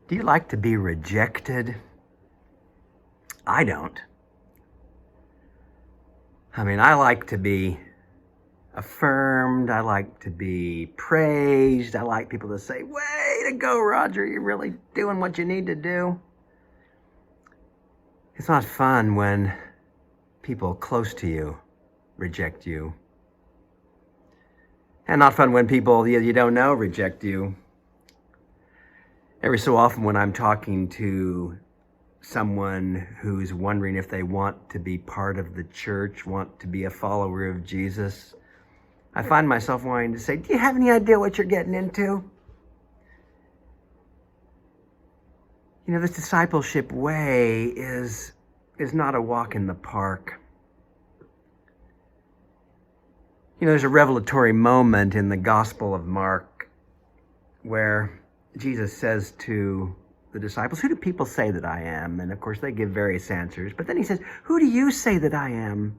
Do you like to be rejected? I don't. I like to be affirmed. I like to be praised. I like people to say, way to go, Roger. You're really doing what you need to do. It's not fun when people close to you reject you. And not fun when people you don't know reject you. Every so often when I'm talking to someone who's wondering if they want to be part of the church, want to be a follower of Jesus, I find myself wanting to say, do you have any idea what you're getting into? This discipleship way is not a walk in the park. There's a revelatory moment in the Gospel of Mark where Jesus says to the disciples, who do people say that I am? And of course they give various answers. But then he says, who do you say that I am?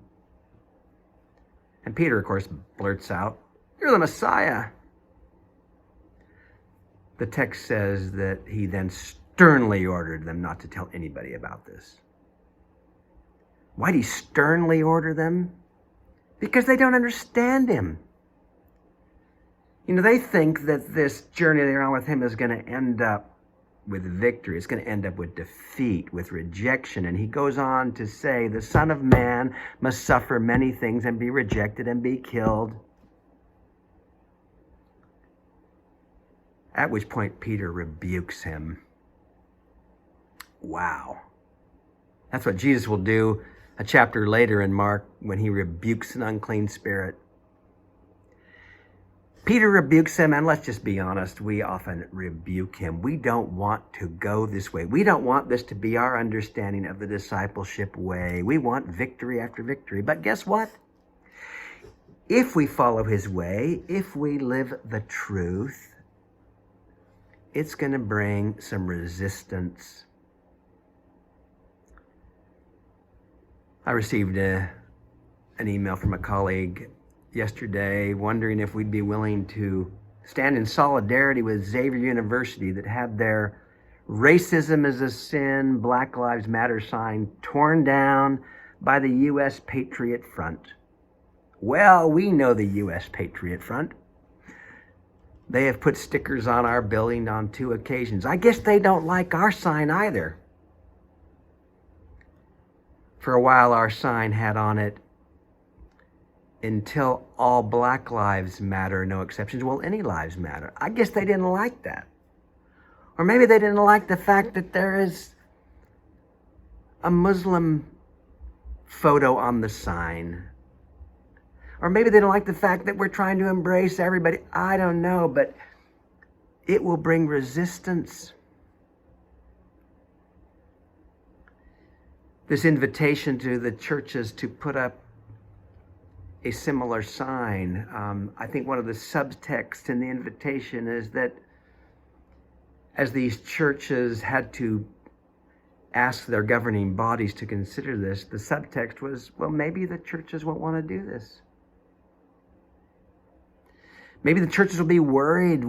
And Peter, of course, blurts out, you're the Messiah. The text says that he then sternly ordered them not to tell anybody about this. Why'd he sternly order them? Because they don't understand him. They think that this journey they're on with him is going to end up with victory. It's going to end up with defeat, with rejection. And he goes on to say, the Son of Man must suffer many things and be rejected and be killed. At which point Peter rebukes him. Wow. That's what Jesus will do a chapter later in Mark when he rebukes an unclean spirit. Peter rebukes him, and let's just be honest, we often rebuke him. We don't want to go this way. We don't want this to be our understanding of the discipleship way. We want victory after victory. But guess what? If we follow his way, if we live the truth, it's going to bring some resistance. I received an email from a colleague yesterday wondering if we'd be willing to stand in solidarity with Xavier University that had their racism is a sin, Black Lives Matter sign torn down by the U.S. Patriot Front. Well, we know the U.S. Patriot Front. They have put stickers on our building on 2 occasions. I guess they don't like our sign either. For a while, our sign had on it, until all Black lives matter, no exceptions. Well, any lives matter. I guess they didn't like that. Or maybe they didn't like the fact that there is a Muslim photo on the sign. Or maybe they don't like the fact that we're trying to embrace everybody. I don't know, but it will bring resistance. This invitation to the churches to put up a similar sign. I think one of the subtexts in the invitation is that as these churches had to ask their governing bodies to consider this, the subtext was, well, maybe the churches won't want to do this. Maybe the churches will be worried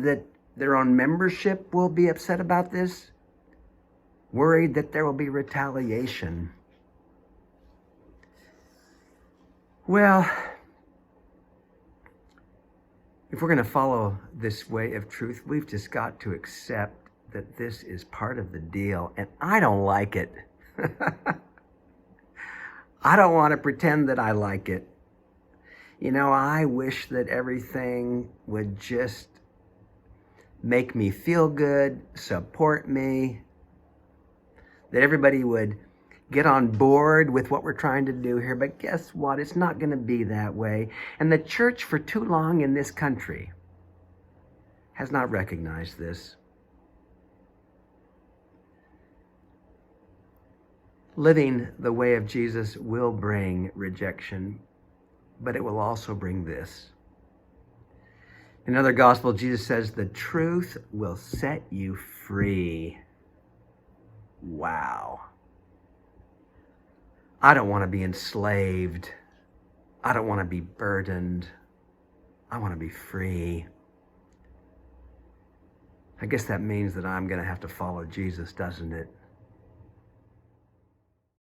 that their own membership will be upset about this, worried that there will be retaliation. Well, if we're going to follow this way of truth, we've just got to accept that this is part of the deal, and I don't like it. I don't want to pretend that I like it. I wish that everything would just make me feel good, support me, that everybody would get on board with what we're trying to do here. But guess what? It's not going to be that way. And the church for too long in this country has not recognized this. Living the way of Jesus will bring rejection, but it will also bring this. In another gospel, Jesus says, the truth will set you free. Wow. I don't want to be enslaved. I don't want to be burdened. I want to be free. I guess that means that I'm going to have to follow Jesus, doesn't it?